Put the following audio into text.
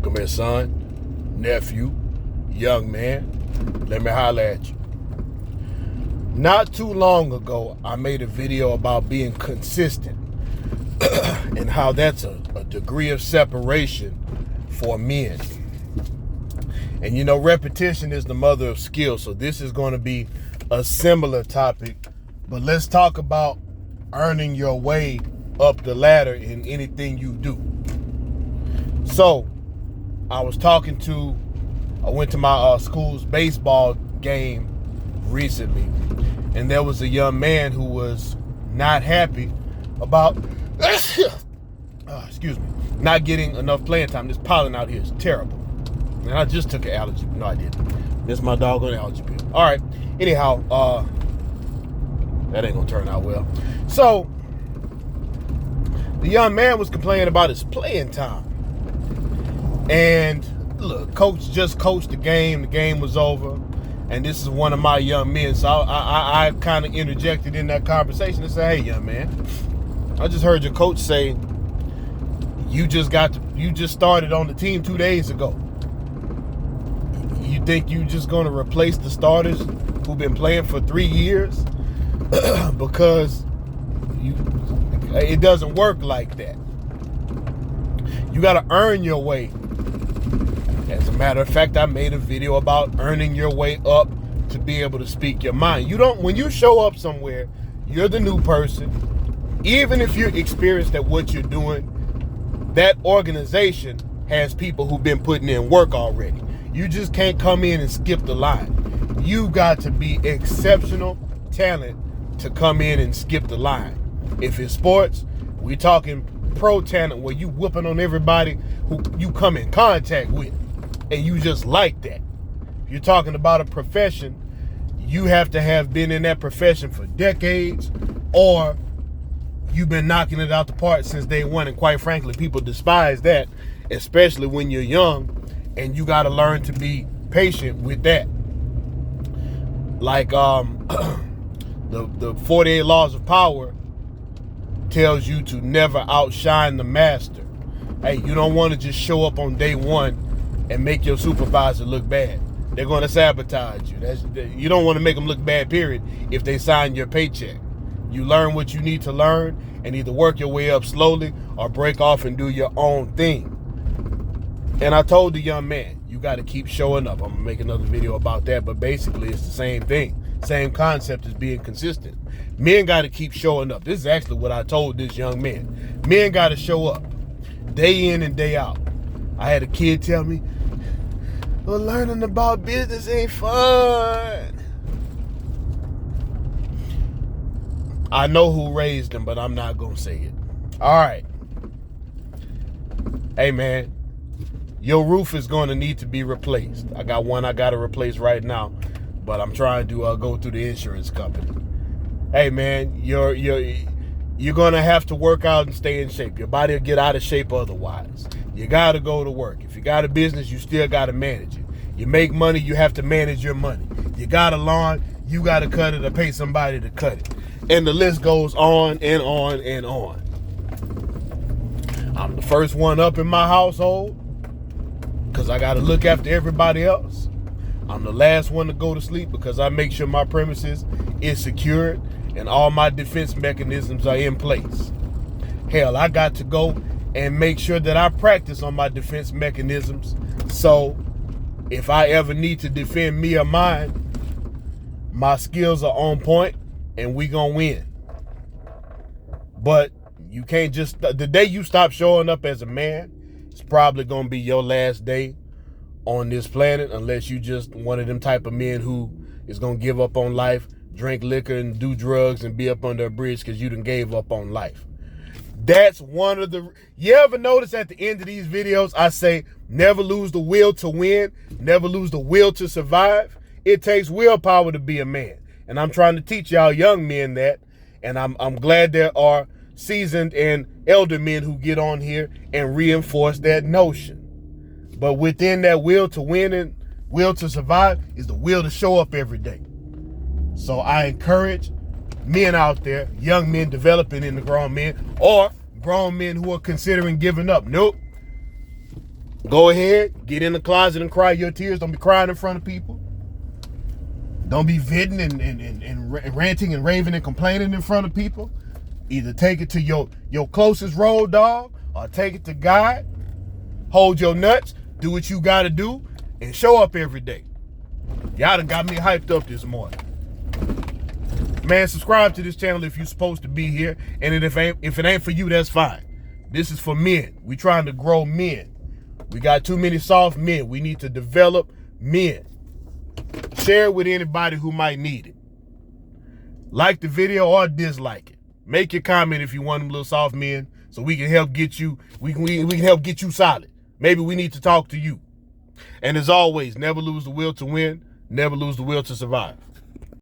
Come here, son, nephew, young man. Let me holler at you. Not too long ago, I made a video about being consistent and how that's a degree of separation for men. And you know, repetition is the mother of skill. So this is going to be a similar topic, but let's talk about earning your way up the ladder in anything you do. So I went to my school's baseball game recently, and there was a young man who was not happy about not getting enough playing time. This pollen out here is terrible. And I just took an allergy. No, I didn't. This is my doggone allergy pill. All right. Anyhow, that ain't gonna turn out well. So the young man was complaining about his playing time. And look, coach just coached the game. The game was over. And this is one of my young men. So I kind of interjected in that conversation and said, hey, young man, I just heard your coach say you just started on the team 2 days ago. You think you just going to replace the starters who've been playing for 3 years? Because it doesn't work like that. You got to earn your way. As a matter of fact, I made a video about earning your way up to be able to speak your mind. When you show up somewhere, you're the new person. Even if you're experienced at what you're doing, that organization has people who've been putting in work already. You just can't come in and skip the line. You got to be exceptional talent to come in and skip the line. If it's sports, we're talking pro talent where you whooping on everybody who you come in contact with, and you just like that. If you're talking about a profession, you have to have been in that profession for decades, or you've been knocking it out the park since day one. And quite frankly, people despise that, especially when you're young, and you got to learn to be patient with that. Like the 48 laws of power tells you to never outshine the master. Hey, you don't want to just show up on day one and make your supervisor look bad. They're going to sabotage you. You don't want to make them look bad, period, if they sign your paycheck. You learn what you need to learn and either work your way up slowly or break off and do your own thing. And I told the young man, you got to keep showing up. I'm going to make another video about that, but basically it's the same thing. Same concept as being consistent. Men got to keep showing up. This is actually what I told this young man. Men got to show up day in and day out. I had a kid tell me, well, learning about business ain't fun. I know who raised him, but I'm not going to say it. All right. Hey, man, your roof is going to need to be replaced. I got one I got to replace right now, but I'm trying to go through the insurance company. Hey, man, you're going to have to work out and stay in shape. Your body will get out of shape otherwise. You got to go to work. If you got a business, you still got to manage it. You make money, you have to manage your money. You got a lawn, you got to cut it or pay somebody to cut it. And the list goes on and on and on. I'm the first one up in my household because I got to look after everybody else. I'm the last one to go to sleep because I make sure my premises is secured and all my defense mechanisms are in place. Hell, I got to go and make sure that I practice on my defense mechanisms, so if I ever need to defend me or mine, my skills are on point and we gonna win. But you can't just, the day you stop showing up as a man, it's probably gonna be your last day on this planet, unless you just one of them type of men who is gonna give up on life, drink liquor and do drugs and be up under a bridge because you done gave up on life. That's one of the, you ever notice at the end of these videos, I say, never lose the will to win, never lose the will to survive. It takes willpower to be a man. And I'm trying to teach y'all young men that. And I'm glad there are seasoned and elder men who get on here and reinforce that notion. But within that will to win and will to survive is the will to show up every day. So I encourage men out there, young men developing into grown men, or grown men who are considering giving up. Nope. Go ahead, get in the closet and cry your tears. Don't be crying in front of people. Don't be venting and ranting and raving and complaining in front of people. Either take it to your closest road dog or take it to God. Hold your nuts, do what you gotta do, and show up every day. Y'all done got me hyped up this morning. Man, subscribe to this channel if you're supposed to be here. And if it ain't for you, that's fine. This is for men. We trying to grow men. We got too many soft men. We need to develop men. Share it with anybody who might need it. Like the video or dislike it. Make your comment if you want them little soft men so we can help get you, we can help get you solid. Maybe we need to talk to you. And as always, never lose the will to win, never lose the will to survive.